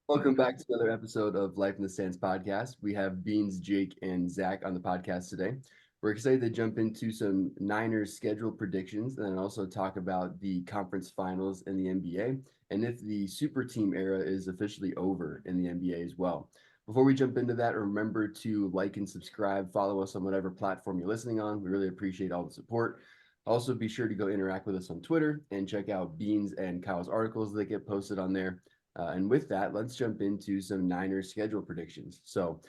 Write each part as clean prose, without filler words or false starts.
Welcome back to another episode of Life in the Stands podcast. We have Beans, Jake, and Zach on the podcast today. We're excited to jump into some Niners schedule predictions and then also talk about the conference finals in the NBA and if the super team era is officially over in the NBA as well. Before we jump into that, remember to like and subscribe, follow us on whatever platform you're listening on. We really appreciate all the support. Also, be sure to go interact with us on Twitter and check out Beans and Kyle's articles that get posted on there. And with that, let's jump into some Niners schedule predictions. So,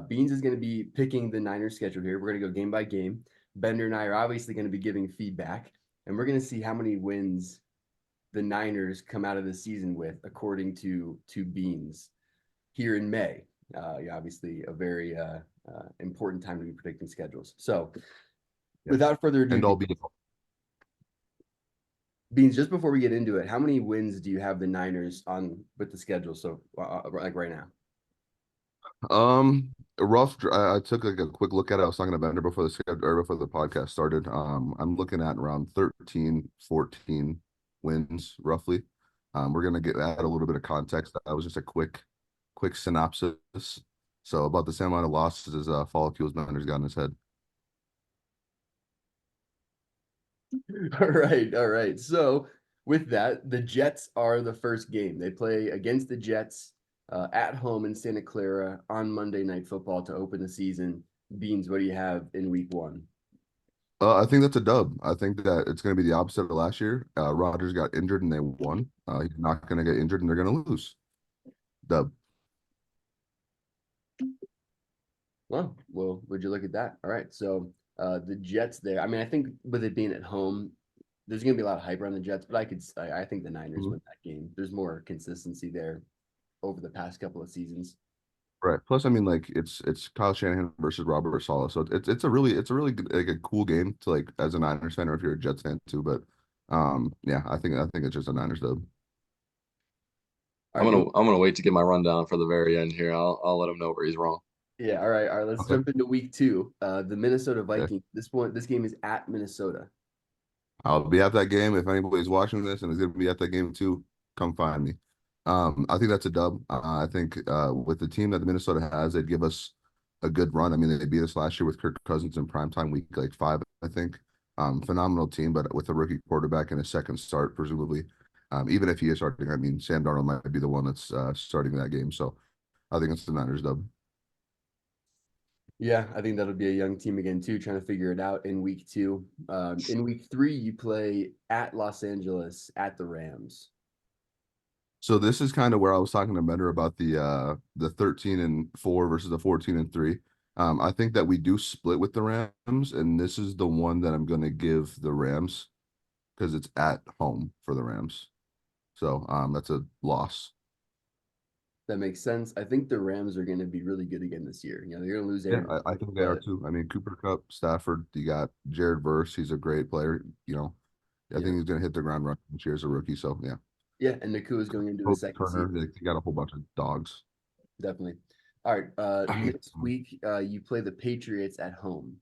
Beans is going to be picking the Niners schedule here. We're going to go game by game. Bender and I are obviously going to be giving feedback, and we're going to see how many wins the Niners come out of the season with, according to Beans here in May. Yeah, obviously, a very important time to be predicting schedules. So, Yeah. without further ado, And all be Beans, just before we get into it, how many wins do you have the Niners on with the schedule? So, like right now. I took like a quick look at it. I was talking to Bender before the schedule or before the podcast started. I'm looking at around 13, 14 wins roughly. We're gonna add a little bit of context. That was just a quick synopsis. So about the same amount of losses as Fall Fuels Bender's got in his head. All right. So with that, the Jets are the first game. They play against the Jets at home in Santa Clara on Monday Night Football to open the season. Beans, what do you have in week one? I think that's a dub. I think that it's going to be the opposite of last year. Rodgers got injured and they won. He's not going to get injured and they're going to lose. Dub. Well, would you look at that? All right. So the Jets there. I mean, I think with it being at home, there's going to be a lot of hype around the Jets, but I think the Niners Mhm. win that game. There's more consistency there over the past couple of seasons. Right. Plus, I mean, like it's Kyle Shanahan versus Robert Saleh, so it's a really good, like a cool game to like as a Niners fan or if you're a Jets fan too. But yeah, I think it's just a Niners dub. All I'm right. gonna I'm gonna wait to get my rundown for the very end here. I'll let him know where he's wrong. Yeah, all right. Let's Okay. jump into week two. The Minnesota Yeah. Vikings. This game is at Minnesota. I'll be at that game if anybody's watching this and is going to be at that game too. Come find me. I think that's a dub. I think with the team that the Minnesota has, they'd give us a good run. I mean, they beat us last year with Kirk Cousins in primetime week like 5, I think. Phenomenal team, but with a rookie quarterback and a second start, presumably. Even if he is starting, I mean, Sam Darnold might be the one that's starting that game. So I think it's the Niners dub. Yeah, I think that'll be a young team again too, trying to figure it out in week two. In week three, you play at Los Angeles at the Rams. So this is kind of where I was talking to Bender about the 13-4 versus the 14-3. I think that we do split with the Rams, and this is the one that I'm gonna give the Rams because it's at home for the Rams. So that's a loss. That makes sense. I think the Rams are going to be really good again this year. You know, they're going to lose Yeah, Aaron, I think they are but too. I mean, Cooper Cup, Stafford, you got Jared Verse, he's a great player. I yeah, think he's gonna hit the ground running this year as a rookie. So yeah. yeah. And Nakua is going into his Hope second Turner, season. they got a whole bunch of dogs. Definitely. All right. Next week, you play the Patriots at home.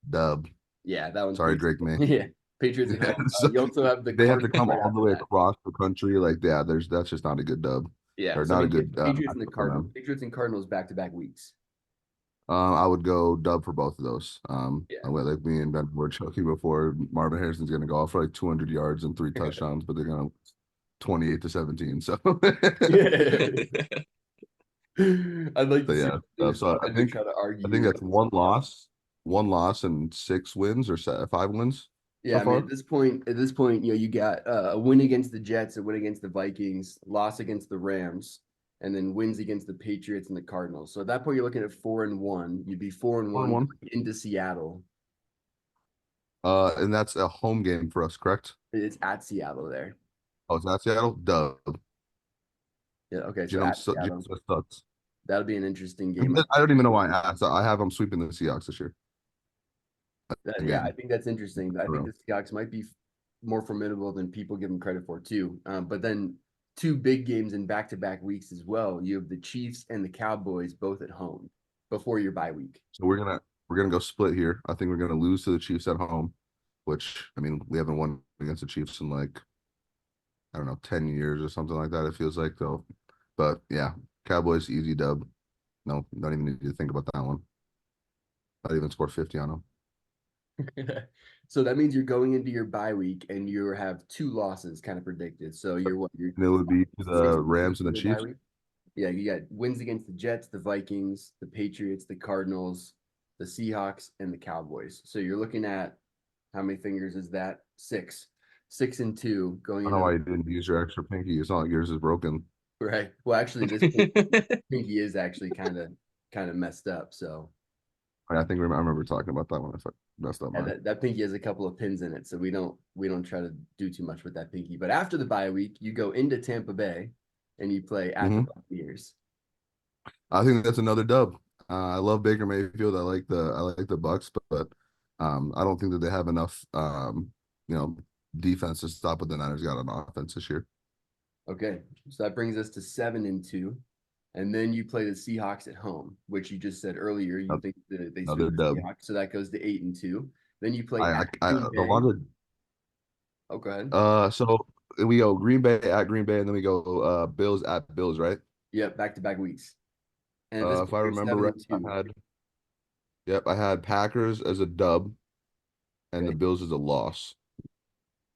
Dub. Yeah, that one's Sorry, pretty Drake simple. May. Yeah, Patriots at Yeah, home. so You also have the they have to Cardinals come right all the after way that. across the country. Like, yeah, that's just not a good dub Yeah, or so I not a mean, good Patriots and the matchup for Cardinals. them. Patriots and Cardinals back-to-back weeks. I would go dub for both of those. Yeah, I went like me and Ben were joking before. Marvin Harrison's going to go off for like 200 yards and 3 touchdowns, but they're going to 28-17. So, yeah. I'd like so to see yeah. So Bender try to I argue. think that's one loss and 6 wins or 5 wins Yeah, so I mean, far. at this point, you got a win against the Jets, a win against the Vikings, loss against the Rams, and then wins against the Patriots and the Cardinals. So at that point, you're looking at 4-1. You'd be 4-1 1-1. into Seattle. And that's a home game for us, correct? It's at Seattle there. Oh, it's not Seattle. Dub. Yeah, okay, so Jim, at Seattle, Jim sucks. that'll be an interesting game. I don't even know why I asked. I have them sweeping the Seahawks this year Yeah, I again. think that's interesting. I think the Seahawks might be more formidable than people give them credit for too. But then two big games in back-to-back weeks as well. You have the Chiefs and the Cowboys both at home before your bye week. So we're gonna go split here. I think we're gonna lose to the Chiefs at home, which I mean we haven't won against the Chiefs in like I don't know 10 years or something like that. It feels like though. But yeah, Cowboys easy dub. No, don't even need to think about that one. Not even score 50 on them. So that means you're going into your bye week and you have 2 losses kind of predicted. So you're what? You're And it would be six the and two Rams and for the the bye Chiefs. week. Yeah, you got wins against the Jets, the Vikings, the Patriots, the Cardinals, the Seahawks, and the Cowboys. So you're looking at how many fingers is that? 6. 6-2 going I don't know into why you didn't use your extra pinky. It's not like yours is broken. right. Well, actually, this pinky is actually kind of messed up. So I think I remember talking about that one if I messed up yeah, mine. that pinky has a couple of pins in it, so we don't try to do too much with that pinky. But after the bye week, you go into Tampa Bay and you play at the Hmm. Buccaneers. I think that's another dub. I love Baker Mayfield. I like the Bucks, but I don't think that they have enough you know, defense to stop what the Niners got on offense this year. Okay, so that brings us to 7-2, and then you play the Seahawks at home, which you just said earlier. You think that they Another sweep the dub. Seahawks, so that goes to 8-2. Then you play at I Green the Bay. one that Oh, go ahead. so we go Green Bay at Green Bay, and then we go Bills at Bills, right? Yep, back-to-back weeks. And at this If point, I you're remember seven right, and two. I had Packers as a dub and the Okay. Bills as a loss.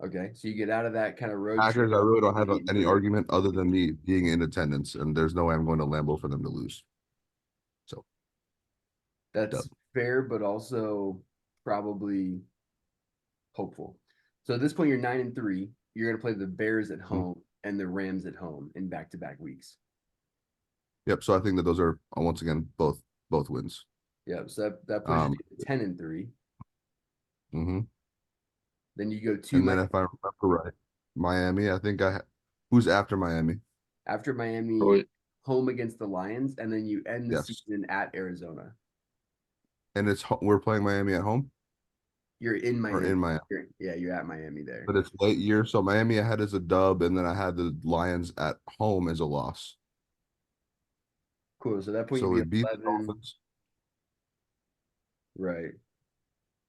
Okay. So you get out of that kind of road trip Packers, I really don't at have eight and any three. argument other than me being in attendance, and there's no way I'm going to Lambeau for them to lose. So, dub. That's fair, but also probably hopeful. So at this point, you're 9-3. You're going to play the Bears at Mhm. home and the Rams at home in back-to-back weeks. Yep. So I think that those are once again both wins. Yeah. So that pushes Um, you to 10-3. mhm. Then you go to And then Miami if I remember right, Miami, I think who's after Miami? after Miami, Wait, home against the Lions, and then you end the Yes. season at Arizona. And we're playing Miami at home You're in or Miami. in Miami. You're at Miami there. But it's late year, so Miami I had as a dub, and then I had the Lions at home as a loss. Cool. So that point So you'd we be beat the 11, Dolphins. right?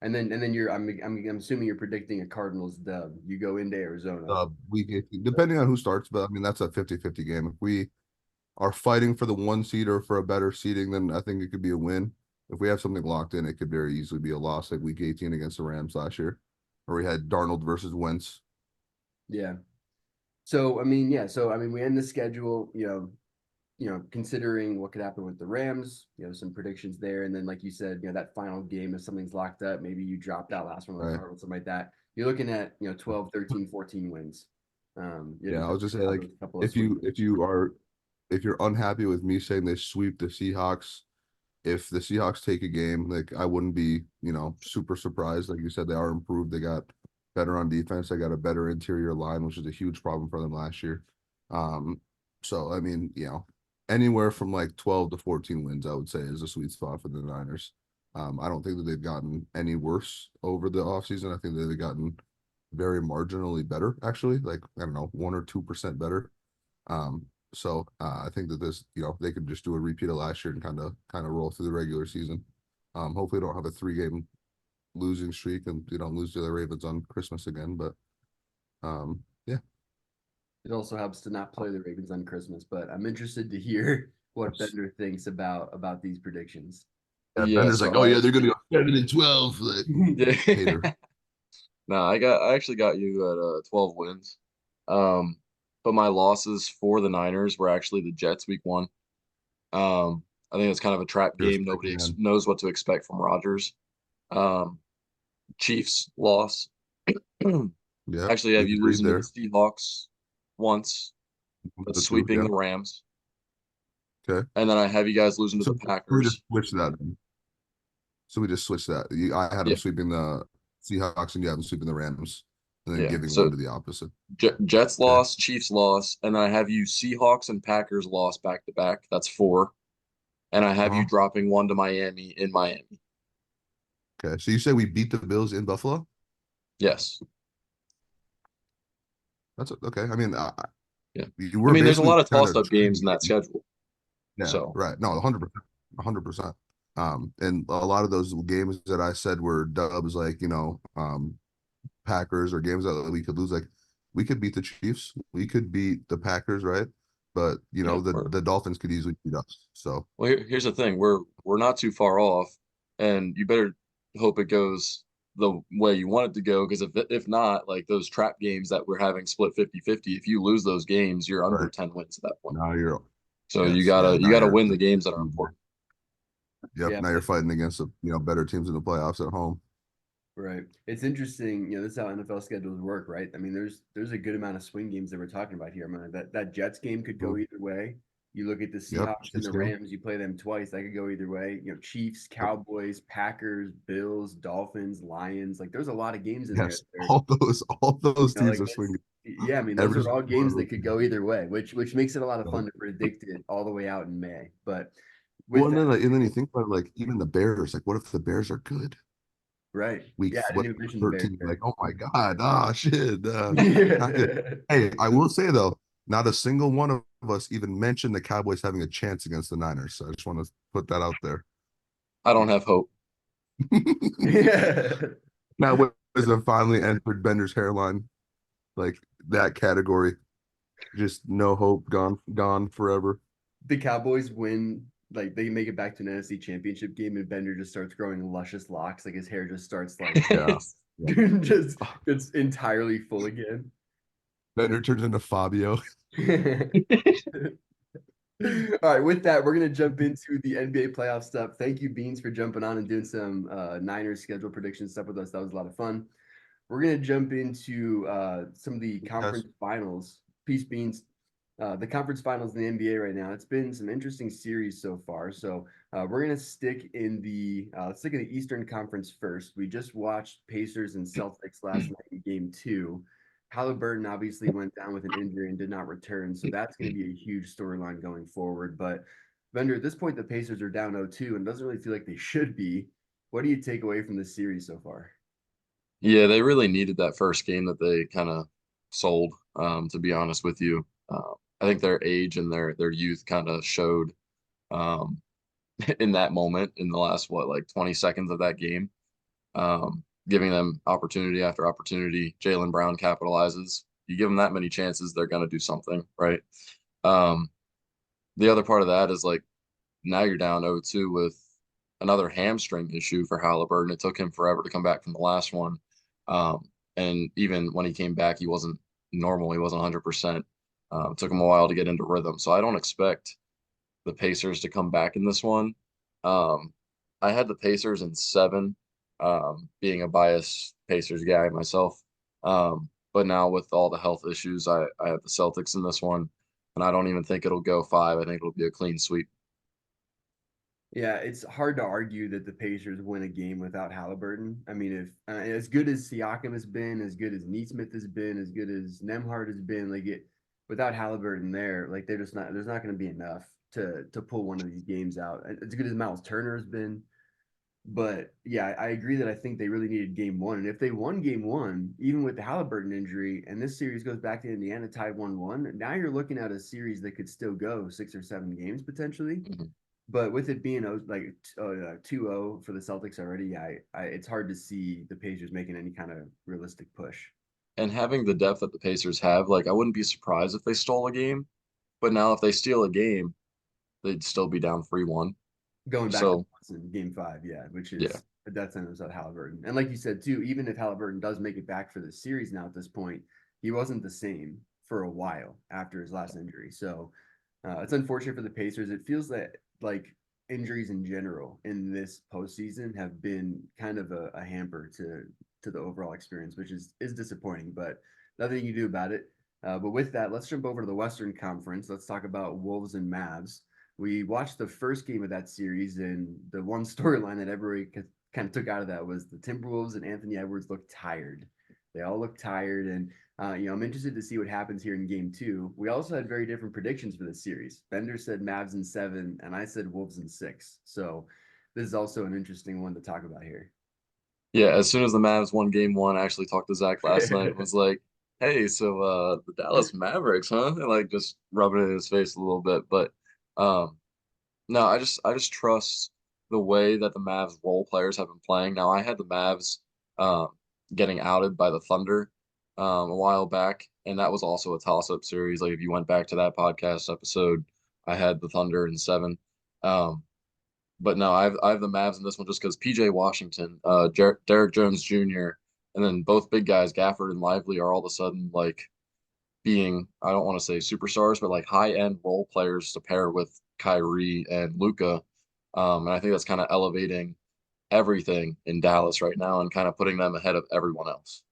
And then I'm assuming you're predicting a Cardinals dub. You go into Arizona. Week 18, depending on who starts, but I mean that's a 50-50 game. If we are fighting for the 1 seed or for a better seeding, then I think it could be a win. If we have something locked in, it could very easily be a loss, like week 18 against the Rams last year, where we had Darnold versus Wentz. Yeah. So I mean, yeah. So I mean, we end the schedule. Considering what could happen with the Rams, some predictions there, and then like you said, that final game if something's locked up, maybe you dropped that last one with the Right. Cardinals, something like that. You're looking at 12, 13, 14 wins. Yeah, I Depending was just on say how like those couple of if swing you games turn out. if you're unhappy with me saying they sweep the Seahawks, if the Seahawks take a game, like I wouldn't be, super surprised. Like you said, they are improved. They got better on defense. They got a better interior line, which is a huge problem for them last year. Um, so I mean, anywhere from like 12 to 14 wins, I would say is a sweet spot for the Niners. I don't think that they've gotten any worse over the offseason. I think that they've gotten very marginally better, actually, like I don't know, 1 or 2% better. So I think that this, they could just do a repeat of last year and kind of roll through the regular season. Hopefully, don't have a 3-game losing streak and you don't lose to the Ravens on Christmas again. But yeah, It also helps to not play the Ravens on Christmas, but I'm interested to hear what Bender thinks about these predictions. yeah. yeah, Bender's so like, oh I yeah, they're gonna actually, go 7-12. Like, yeah. hater. No, I actually got you at 12 wins. Um, but my losses for the Niners were actually the Jets week 1. I think it's kind of a trap You're a game. straight Nobody man. knows what to expect from Rodgers. Um, Chiefs loss. Yeah, Actually, have we you agreed losing to the there. Seahawks once, but The two, sweeping yeah. the Rams. Okay. And then I have you guys losing to So the we just Packers. switched that. So we just switched that. I had them Yeah, sweeping the Seahawks and you had them sweeping the Rams, and then yeah. giving one So to the opposite. Jets Okay. loss, Chiefs loss, and then I have you Seahawks and Packers loss back to back. That's 4. And I have you Uh-huh. dropping one to Miami in Miami. Okay. So you say we beat the Bills in Buffalo? Yes. That's okay. I mean, Yeah. you I were mean, there's a basically lot of kind tossed of up games in trading. that schedule. Yeah, So right. No, 100%. 100%. And a lot of those games that I said were dubs, like, Packers or games that we could lose, like we could beat the Chiefs, we could beat the Packers, right? but Yeah, the Dolphins could easily beat us. So well, here's the thing. We're not too far off, and you better hope it goes the way you want it to go. Because if not, like those trap games that we're having split 50-50, if you lose those games, you're under right 10 wins at that point. now you're So you yes, yeah, gotta you now gotta you're win the games that are important. yep, Yeah, now you're fighting against the better teams in the playoffs at home. right. It's interesting, this is how NFL schedules work, right? I mean, there's a good amount of swing games that we're talking about here. I mean, that Jets game could go Mhm. either way. You look at the Yep, Seahawks and Chiefs the game. Rams, you play them twice, that could go either way. Chiefs, Yep. Cowboys, Packers, Bills, Dolphins, Lions. Like there's a lot of games in there Yes, that are, all those teams like are that's swinging. yeah, I mean, those Every are all single one games of that those could teams. go either way, which makes it a lot of Right. fun to predict it all the way out in May. But Well, with and that, then you think about like even the Bears. Like, what if the Bears are good? right. Week Yeah, I what didn't even mention the Bears 13? Like, there. oh my God, shit, not good. Yeah. Hey, I will say though, not a single one of us even mentioned the Cowboys having a chance against the Niners. So I just want to put that out there. I don't have hope. Yeah. Now, what has finally entered Bender's hairline, like that category, just no hope, gone forever. The Cowboys win, like they make it back to an NFC championship game, and Bender just starts growing luscious locks. Like his hair just starts like Yeah, yeah. just it's entirely full again. Bender turns into Fabio. All right, with that, we're gonna jump into the NBA playoff stuff. Thank you, Beans, for jumping on and doing some Niners schedule prediction stuff with us. That was a lot of fun. We're gonna jump into some of the Yes. conference finals. Peace, Beans. The conference finals in the NBA right now. It's been some interesting series so far. So we're gonna stick in the Eastern Conference first. We just watched Pacers and Celtics last night in Game 2. Halliburton obviously went down with an injury and did not return, so that's going to be a huge storyline going forward. But Bender, at this point, the Pacers are down 0-2 and doesn't really feel like they should be. What do you take away from this series so far? Yeah, they really needed that first game that they kind of sold. To be honest with you, I think their age and their youth kind of showed um, in that moment in the last what like 20 seconds of that game, giving them opportunity after opportunity. Jaylen Brown capitalizes. You give them that many chances, they're gonna do something, right? Um, the other part of that is like now you're down 0-2 with another hamstring issue for Halliburton. It took him forever to come back from the last one. And even when he came back, he wasn't normal. He wasn't 100%. It took him a while to get into rhythm. So I don't expect the Pacers to come back in this one. Um, I had the Pacers in 7, being a biased Pacers guy myself. But now with all the health issues, I have the Celtics in this one, and I don't even think it'll go 5. I think it'll be a clean sweep. Yeah, it's hard to argue that the Pacers win a game without Halliburton. I mean, if as good as Siakam has been, as good as Neesmith has been, as good as Nemhard has been, like it without Halliburton there, like they're just not. There's not going to be enough to pull one of these games out. As good as Miles Turner has been, but yeah, I agree that I think they really needed game one. And if they won game one, even with the Halliburton injury, and this series goes back to Indiana tied 1-1, now you're looking at a series that could still go 6 or 7 games potentially. Mhm. But with it being 2-0 for the Celtics already, it's hard to see the Pacers making any kind of realistic push. And having the depth that the Pacers have, like I wouldn't be surprised if they stole a game. But now if they steal a game, they'd still be down 3-1. Going back to So Boston, game 5, yeah, which yeah. is a death sentence without Halliburton. And like you said too, even if Halliburton does make it back for the series now at this point, he wasn't the same for a while after his last injury. So it's unfortunate for the Pacers. It feels that like injuries in general in this postseason have been kind of a hamper to the overall experience, which is disappointing, but nothing you can do about it. But with that, let's jump over to the Western Conference. Let's talk about Wolves and Mavs. We watched the first game of that series, and the one storyline that everybody kind of took out of that was the Timberwolves and Anthony Edwards looked tired. They all looked tired, and I'm interested to see what happens here in game 2. We also had very different predictions for this series. Bender said Mavs in 7, and I said Wolves in 6. So this is also an interesting one to talk about here. Yeah, as soon as the Mavs won game 1, I actually talked to Zach last night and was like, hey, so the Dallas Mavericks, huh? And like just rubbing it in his face a little bit. But um no, I just trust the way that the Mavs role players have been playing. Now I had the Mavs um getting outed by the Thunder. a while back, and that was also a toss-up series. Like if you went back to that podcast episode, I had the Thunder in 7. Um, but no, I have the Mavs in this one just because PJ Washington, Derek Jones Jr., and then both big guys, Gafford and Lively, are all of a sudden like being, I don't want to say superstars, but like high-end role players to pair with Kyrie and Luca. And I think that's kind of elevating everything in Dallas right now and kind of putting them ahead of everyone else.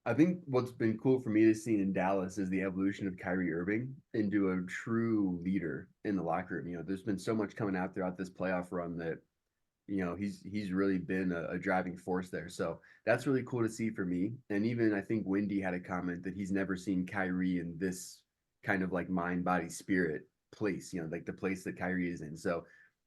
I think what's been cool for me to see in Dallas is the evolution of Kyrie Irving into a true leader in the locker room. There's been so much coming out throughout this playoff run that he's really been a driving force there. So that's really cool to see for me. And even I think Wendy had a comment that he's never seen Kyrie in this kind of like mind, body, spirit place, like the place that Kyrie is in. So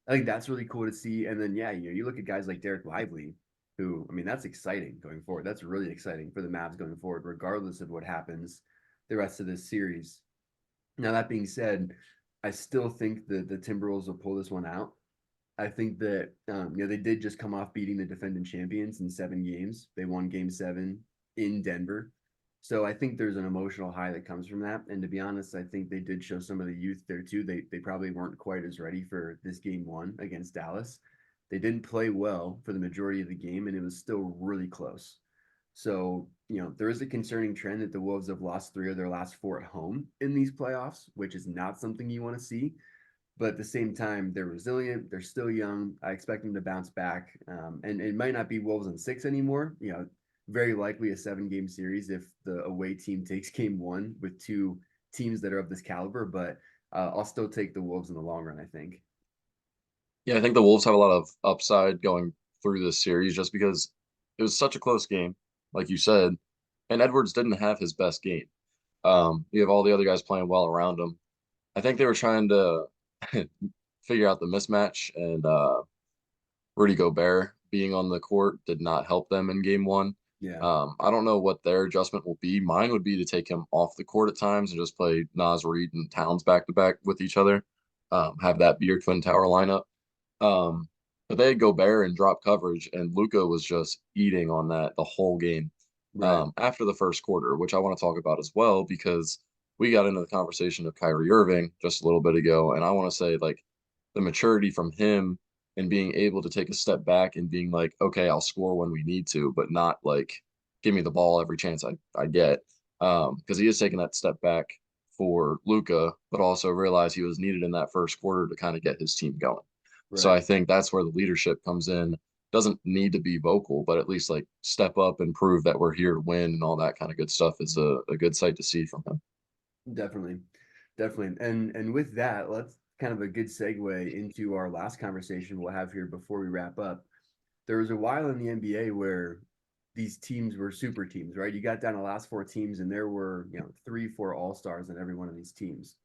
I think that's really cool to see. And then yeah, you look at guys like Derek Lively, who, I mean, that's exciting going forward. That's really exciting for the Mavs going forward, regardless of what happens the rest of this series. Now that being said, I still think that the Timberwolves will pull this one out. I think that they did just come off beating the defending champions in 7 games. They won Game 7 in Denver, so I think there's an emotional high that comes from that. And to be honest, I think they did show some of the youth there too. They probably weren't quite as ready for this Game 1 against Dallas. They didn't play well for the majority of the game, and it was still really close. So there is a concerning trend that the Wolves have lost 3 of their last 4 at home in these playoffs, which is not something you want to see. But at the same time, they're resilient. They're still young. I expect them to bounce back. And it might not be Wolves in 6 anymore. Very likely a 7 game series if the away team takes Game 1 with 2 teams that are of this caliber. But I'll still take the Wolves in the long run, I think. Yeah, I think the Wolves have a lot of upside going through this series just because it was such a close game, like you said, and Edwards didn't have his best game. You have all the other guys playing well around him. I think they were trying to figure out the mismatch, and Rudy Gobert being on the court did not help them in Game 1. Yeah. I don't know what their adjustment will be. Mine would be to take him off the court at times and just play Nas Reed and Towns back to back with each other. Have that be your Twin Tower lineup. Um, but they had Gobert in drop coverage, and Luca was just eating on that the whole game. Right. After the first quarter, which I want to talk about as well, because we got into the conversation of Kyrie Irving just a little bit ago, and I want to say like the maturity from him and being able to take a step back and being like, okay, I'll score when we need to, but not like give me the ball every chance I get. Because he is taking that step back for Luca, but also realized he was needed in that first quarter to kind of get his team going. So Right. I think that's where the leadership comes in. Doesn't need to be vocal, but at least like step up and prove that we're here to win and all that kind of good stuff is a good sight to see from him. Definitely. Definitely. And with that, let's kind of a good segue into our last conversation we'll have here before we wrap up. There was a while in the NBA where these teams were super teams, right? You got down to the last 4 teams, and there were, 3, 4 all-stars on every one of these teams.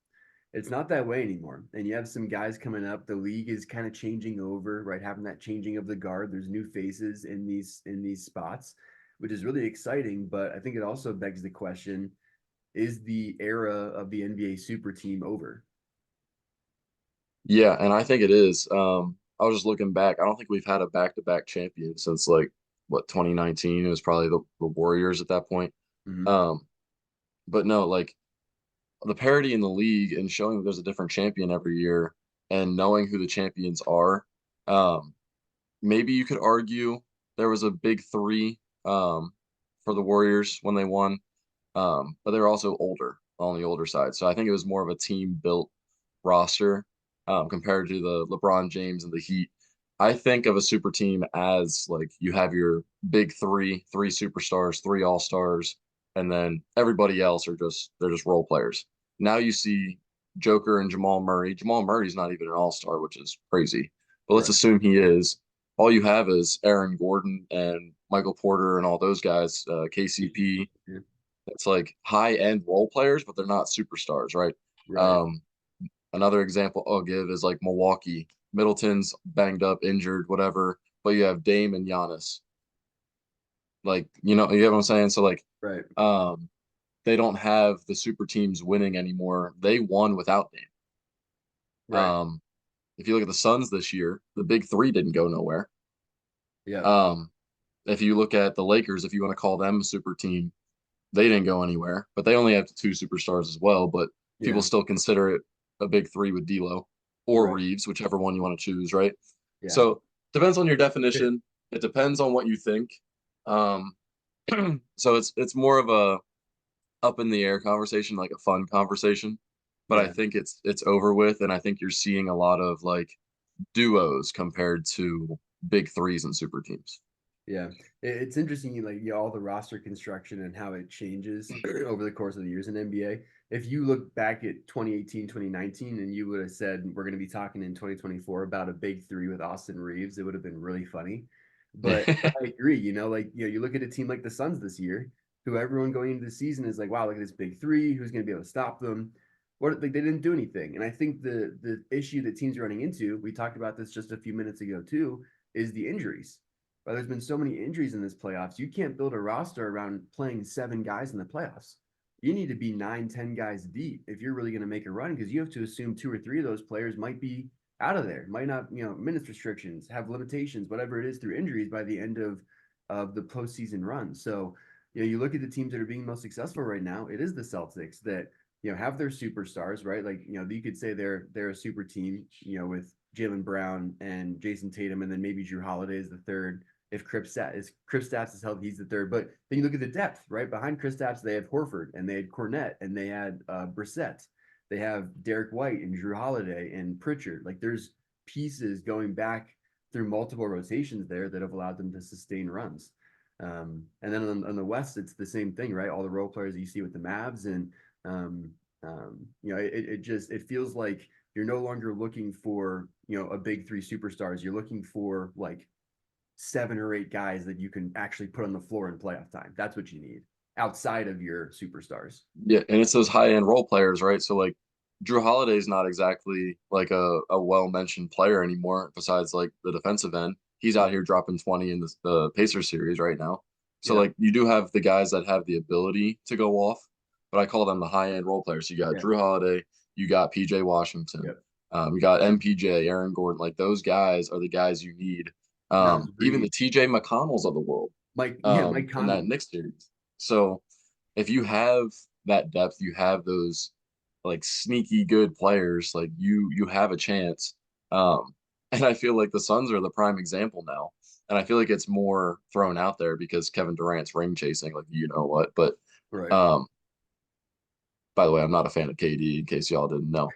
It's not that way anymore. And you have some guys coming up. The league is kind of changing over, right? Having that changing of the guard. There's new faces in these spots, which is really exciting. But I think it also begs the question, is the era of the NBA super team over? Yeah, and I think it is. I was just looking back. I don't think we've had a back-to-back champion since like what 2019. It was probably the Warriors at that point. Mm-hmm. Um, but no, like the parity in the league and showing that there's a different champion every year and knowing who the champions are. Um, Maybe you could argue there was a big three for the Warriors when they won, but they're also older on the older side. So I think it was more of a team built roster compared to the LeBron James and the Heat. I think of a super team as like you have your big three, 3 superstars, 3 all-stars, and then everybody else are just they're just role players. Now you see Joker and Jamal Murray. Jamal Murray's not even an all-star, which is crazy. But let's Right. assume he is. All you have is Aaron Gordon and Michael Porter and all those guys, KCP. Yeah. It's like high-end role players, but they're not superstars, right? Right. Um, Another example I'll give is like Milwaukee. Middleton's banged up, injured, whatever, but you have Dame and Giannis. Like, you get what I'm saying? So like, Right. um, they don't have the super teams winning anymore. They won without Dame. Right. Um, if you look at the Suns this year, the big three didn't go nowhere. Yeah. Um, if you look at the Lakers, if you want to call them a super team, they didn't go anywhere, but they only have two superstars as well. But people Yeah. still consider it a big three with D'Lo or Right. Reeves, whichever one you want to choose, right? Yeah. So depends on your definition. It depends on what you think. Um, so it's more of a up in the air conversation, like a fun conversation. But I Yeah. think it's over with, and I think you're seeing a lot of like duos compared to big threes and super teams. Yeah, it's interesting, like all the roster construction and how it changes over the course of the years in NBA. If you look back at 2018, 2019, and you would have said we're going to be talking in 2024 about a big three with Austin Reeves, it would have been really funny. But I agree, like you look at a team like the Suns this year, who everyone going into the season is like, wow, look at this big three, who's going to be able to stop them? What they didn't do anything, and I think the issue that teams are running into, we talked about this just a few minutes ago too, is the injuries. But there's been so many injuries in this playoffs. You can't build a roster around playing 7 guys in the playoffs. You need to be 9, 10 guys deep if you're really going to make a run, because you have to assume 2 or 3 of those players might be out of there, might not, minutes restrictions, have limitations, whatever it is through injuries by the end of the postseason run. So, you look at the teams that are being most successful right now. It is the Celtics that have their superstars, right? Like you could say they're a super team, with Jalen Brown and Jason Tatum, and then maybe Drew Holiday is the third. If Kristaps is healthy, he's the third. But then you look at the depth, right? Behind Kristaps, they have Horford and they had Cornette and they had Brissett. They have Derek White and Drew Holiday and Pritchard. Like there's pieces going back through multiple rotations there that have allowed them to sustain runs. And then on the West, it's the same thing, right? All the role players you see with the Mavs, and it feels like you're no longer looking for a big three superstars. You're looking for like 7 or 8 guys that you can actually put on the floor in playoff time. That's what you need outside of your superstars. Yeah, and it's those high end role players, right? So like Drew Holiday is not exactly like a well mentioned player anymore, besides like the defensive end. He's out here dropping 20 in the Pacers series right now. So Yeah, like you do have the guys that have the ability to go off, but I call them the high end role players. So you got yeah, Drew Holiday, you got PJ Washington, yeah. you got MPJ, Aaron Gordon. Like those guys are the guys you need. No, Even agreed. the TJ McConnells of the world, Mike in that Conley. Knicks series. So if you have that depth, you have those like sneaky good players, like you have a chance. Um, and I feel like the Suns are the prime example now. And I feel like it's more thrown out there because Kevin Durant's ring chasing, like you know what. But Right. um, by the way, I'm not a fan of KD in case y'all didn't know.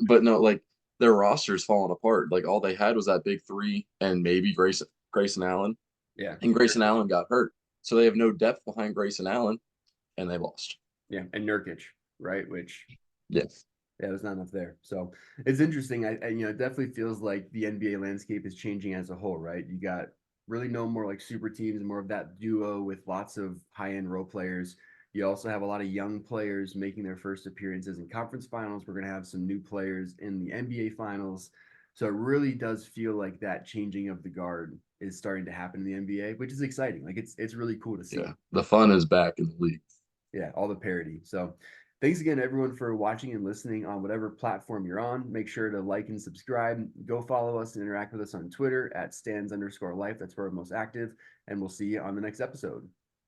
But no, like their roster's falling apart. Like all they had was that big three and maybe Grayson Allen. Yeah. And Grayson Allen got hurt. So they have no depth behind Grayson Allen and they lost. Yeah. And Nurkic, right? Which, Yes. yeah, there's not enough there. So it's interesting. It definitely feels like the NBA landscape is changing as a whole, right? You got really no more like super teams and more of that duo with lots of high end role players. You also have a lot of young players making their first appearances in conference finals. We're going to have some new players in the NBA finals. So it really does feel like that changing of the guard is starting to happen in the NBA, which is exciting. Like it's really cool to see. Yeah. The fun is back in the league. Yeah, all the parody. So thanks again, everyone, for watching and listening on whatever platform you're on. Make sure to like and subscribe. Go follow us and interact with us on Twitter at stands_life. That's where we're most active. And we'll see you on the next episode.